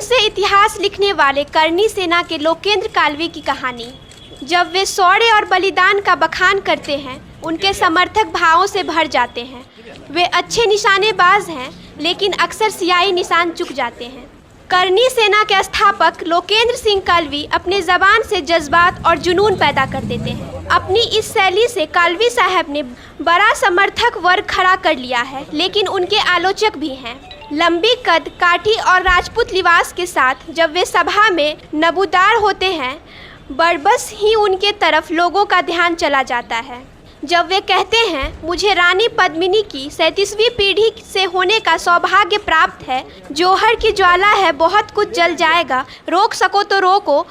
से इतिहास लिखने वाले करनी सेना के लोकेंद्र कालवी की कहानी। जब वे शौर्य और बलिदान का बखान करते हैं, उनके समर्थक भावों से भर जाते हैं। वे अच्छे निशानेबाज हैं, लेकिन अक्सर सियाही निशान चुक जाते हैं। करनी सेना के स्थापक लोकेंद्र सिंह कालवी अपने ज़बान से जज्बात और जुनून पैदा कर देते हैं। अपनी इस शैली से कालवी साहब ने बड़ा समर्थक वर्ग खड़ा कर लिया है, लेकिन उनके आलोचक भी हैं। लंबी कद, काठी और राजपूत लिबास के साथ जब वे सभा में नबूदार होते हैं, बरबस ही उनके तरफ लोगों का ध्यान चला जाता है। जब वे कहते हैं, मुझे रानी पद्मिनी की 37वीं पीढ़ी से होने का सौभाग्य प्राप्त है, जौहर की ज्वाला है, बहुत कुछ जल जाएगा, रोक सको तो रोको,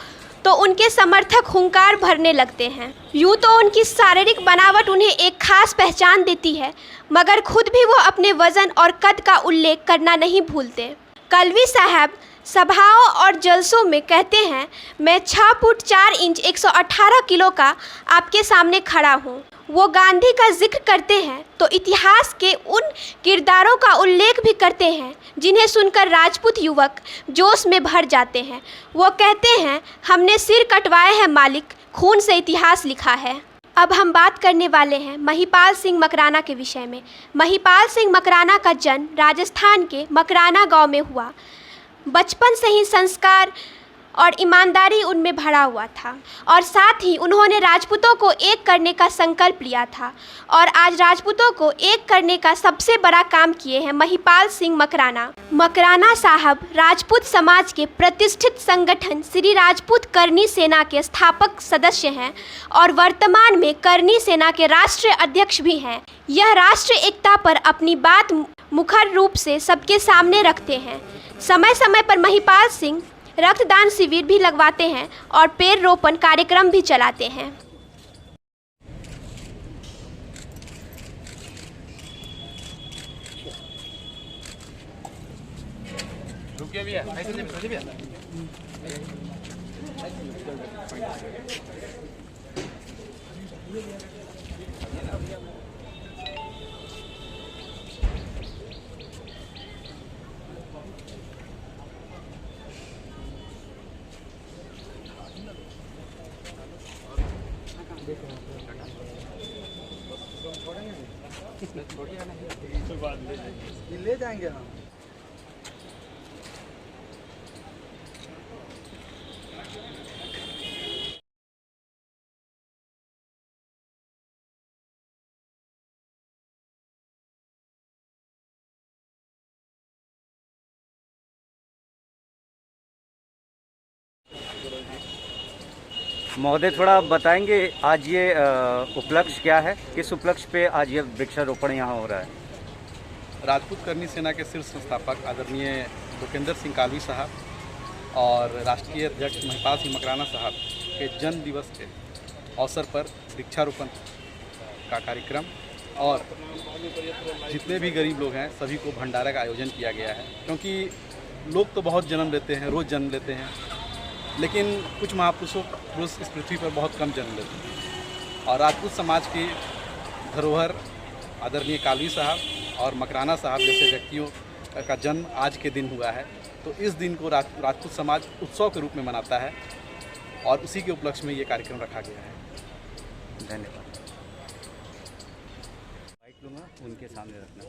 तो उनके समर्थक हुंकार भरने लगते हैं। यूँ तो उनकी शारीरिक बनावट उन्हें एक खास पहचान देती है, मगर खुद भी वो अपने वजन और कद का उल्लेख करना नहीं भूलते। कालवी साहब सभाओं और जलसों में कहते हैं, मैं 6 फुट 4 इंच 118 किलो का आपके सामने खड़ा हूँ। वो गांधी का जिक्र करते हैं तो इतिहास के उन किरदारों का उल्लेख भी करते हैं जिन्हें सुनकर राजपूत युवक जोश में भर जाते हैं। वो कहते हैं, हमने सिर कटवाए हैं मालिक, खून से इतिहास लिखा है। अब हम बात करने वाले हैं महिपाल सिंह मकराना के विषय में। महिपाल सिंह मकराना का जन्म राजस्थान के मकराना गांव में हुआ। बचपन से ही संस्कार और ईमानदारी उनमें भरा हुआ था और साथ ही उन्होंने राजपूतों को एक करने का संकल्प लिया था और आज राजपूतों को एक करने का सबसे बड़ा काम किए हैं महिपाल सिंह मकराना। मकराना साहब राजपूत समाज के प्रतिष्ठित संगठन श्री राजपूत करनी सेना के स्थापक सदस्य हैं और वर्तमान में करनी सेना के राष्ट्रीय अध्यक्ष भी हैं। यह राष्ट्रीय एकता पर अपनी बात मुखर रूप से सबके सामने रखते हैं। समय समय पर महिपाल सिंह रक्तदान शिविर भी लगवाते हैं और पेड़ रोपण कार्यक्रम भी चलाते हैं। ले जाएंगे हम। महोदय, थोड़ा बताएंगे आज ये उपलक्ष्य क्या है, किस उपलक्ष्य पे आज ये वृक्षारोपण यहाँ हो रहा है? राजपूत करनी सेना के शीर्ष संस्थापक आदरणीय लोकेंद्र सिंह कालवी साहब और राष्ट्रीय अध्यक्ष महिपाल सिंह मकराना साहब के जन्म दिवस के अवसर पर वृक्षारोपण का कार्यक्रम और जितने भी गरीब लोग हैं सभी को भंडारा का आयोजन किया गया है। क्योंकि लोग तो बहुत जन्म लेते हैं, रोज़ जन्म लेते हैं, लेकिन कुछ पुरुष इस पृथ्वी पर बहुत कम जन्म लेते हैं और राजपूत समाज की धरोहर आदरणीय कालवी साहब और मकराना साहब जैसे व्यक्तियों का जन्म आज के दिन हुआ है। तो इस दिन को राजपूत समाज उत्सव के रूप में मनाता है और उसी के उपलक्ष्य में ये कार्यक्रम रखा गया है। धन्यवाद। माइक लूँगा, उनके सामने रखना।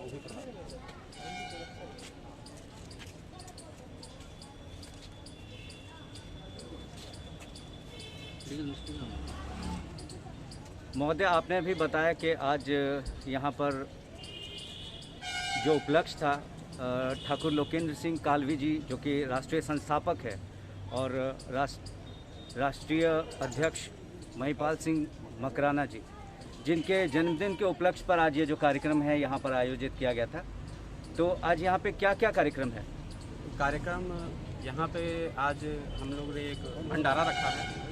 महोदय, आपने भी बताया कि आज यहाँ पर जो उपलक्ष्य था, ठाकुर लोकेंद्र सिंह कालवी जी जो कि राष्ट्रीय संस्थापक है और राष्ट्रीय अध्यक्ष महिपाल सिंह मकराना जी, जिनके जन्मदिन के उपलक्ष्य पर आज ये जो कार्यक्रम है यहाँ पर आयोजित किया गया था। तो आज यहाँ पे क्या क्या कार्यक्रम है? कार्यक्रम यहाँ पे आज हम लोग ने एक भंडारा रखा है,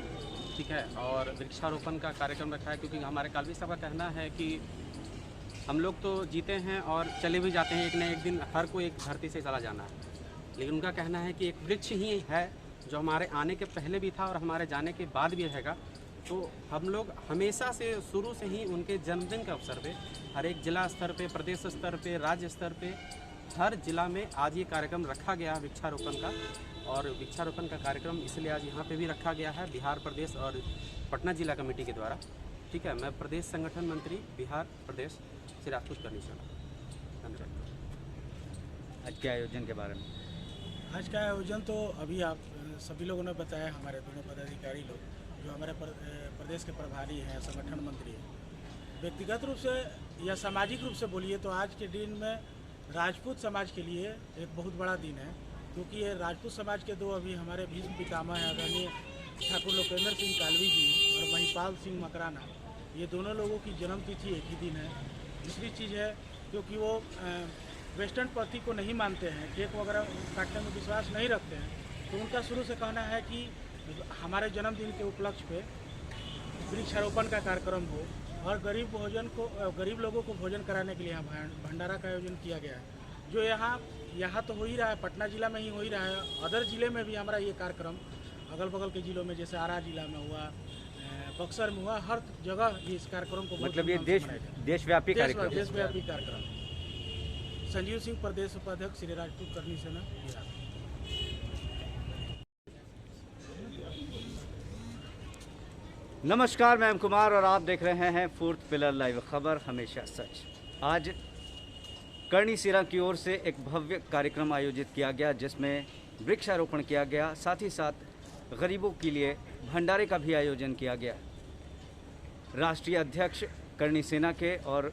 ठीक है, और वृक्षारोपण का कार्यक्रम रखा है। क्योंकि हमारे कालवी साहब का कहना है कि हम लोग तो जीते हैं और चले भी जाते हैं, एक न एक दिन हर को एक धरती से चला जाना है, लेकिन उनका कहना है कि एक वृक्ष ही है जो हमारे आने के पहले भी था और हमारे जाने के बाद भी रहेगा। तो हम लोग हमेशा से शुरू से ही उनके जन्मदिन के अवसर पे हर एक जिला स्तर पे, प्रदेश स्तर पे, राज्य स्तर पे, हर जिला में आज ये कार्यक्रम रखा गया वृक्षारोपण का। और वृक्षारोपण का कार्यक्रम इसलिए आज यहाँ पे भी रखा गया है बिहार प्रदेश और पटना जिला कमेटी के द्वारा। ठीक है, मैं प्रदेश संगठन मंत्री बिहार प्रदेश श्री राजपूत करनी सेना। धन्यवाद। आज के आयोजन के बारे में आज का आयोजन तो अभी आप सभी लोगों ने बताया, हमारे दोनों पदाधिकारी लोग जो हमारे प्रदेश के प्रभारी हैं, संगठन मंत्री हैं। व्यक्तिगत रूप से या सामाजिक रूप से बोलिए तो आज के दिन में राजपूत समाज के लिए एक बहुत बड़ा दिन है, क्योंकि ये राजपूत समाज के दो अभी हमारे भीष्म पितामह हैं आदरणीय ठाकुर लोकेंद्र सिंह कालवी जी और महिपाल सिंह मकराना, ये दोनों लोगों की जन्मतिथि एक ही दिन है। दूसरी चीज़ है क्योंकि वो वेस्टर्न पद्धति को नहीं मानते हैं, केक वगैरह काटने में विश्वास नहीं रखते हैं, तो उनका शुरू से कहना है कि हमारे जन्मदिन के उपलक्ष्य पे वृक्षारोपण का कार्यक्रम हो और गरीब लोगों को भोजन कराने के लिए यहाँ भंडारा का आयोजन किया गया है, जो यहाँ तो हो ही रहा है, पटना जिला में ही हो ही रहा है। अदर जिले में भी हमारा ये कार्यक्रम अगल बगल के जिलों में जैसे आरा जिला में हुआ, बक्सर में हुआ, हर जगह ये इस कार्यक्रम को मतलब ये देशव्यापी कार्यक्रम। संजीव सिंह प्रदेश उपाध्यक्ष श्री राजपूत करनी सेना बिहार। नमस्कार, मैं एम कुमार और आप देख रहे हैं फोर्थ पिलर लाइव, खबर हमेशा सच। आज करनी सेना की ओर से एक भव्य कार्यक्रम आयोजित किया गया जिसमें वृक्षारोपण किया गया, साथ ही साथ गरीबों के लिए भंडारे का भी आयोजन किया गया। राष्ट्रीय अध्यक्ष करनी सेना के और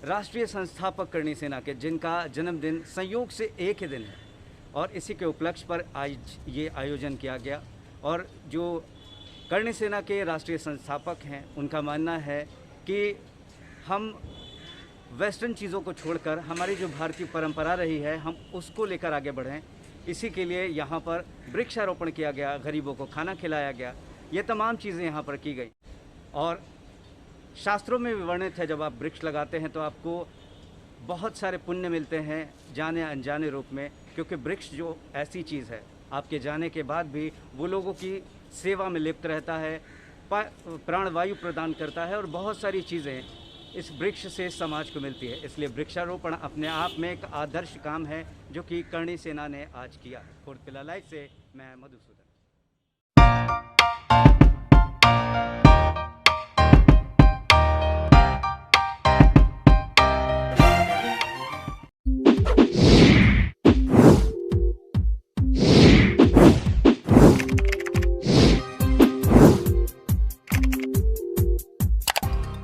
राष्ट्रीय संस्थापक करनी सेना के, जिनका जन्मदिन संयोग से एक ही दिन है, और इसी के उपलक्ष्य पर आज ये आयोजन किया गया। और जो करनी सेना के राष्ट्रीय संस्थापक हैं, उनका मानना है कि हम वेस्टर्न चीज़ों को छोड़कर हमारी जो भारतीय परंपरा रही है, हम उसको लेकर आगे बढ़ें। इसी के लिए यहाँ पर वृक्षारोपण किया गया, गरीबों को खाना खिलाया गया, ये तमाम चीज़ें यहाँ पर की गई। और शास्त्रों में भी वर्णित है, जब आप वृक्ष लगाते हैं तो आपको बहुत सारे पुण्य मिलते हैं जाने अनजाने रूप में, क्योंकि वृक्ष जो ऐसी चीज़ है, आपके जाने के बाद भी वो लोगों की सेवा में लिप्त रहता है, प्राणवायु प्रदान करता है और बहुत सारी चीज़ें इस वृक्ष से समाज को मिलती है। इसलिए वृक्षारोपण अपने आप में एक आदर्श काम है जो कि करनी सेना ने आज किया। फोर्थ पिलर लाइव से मैं मधुसूदन।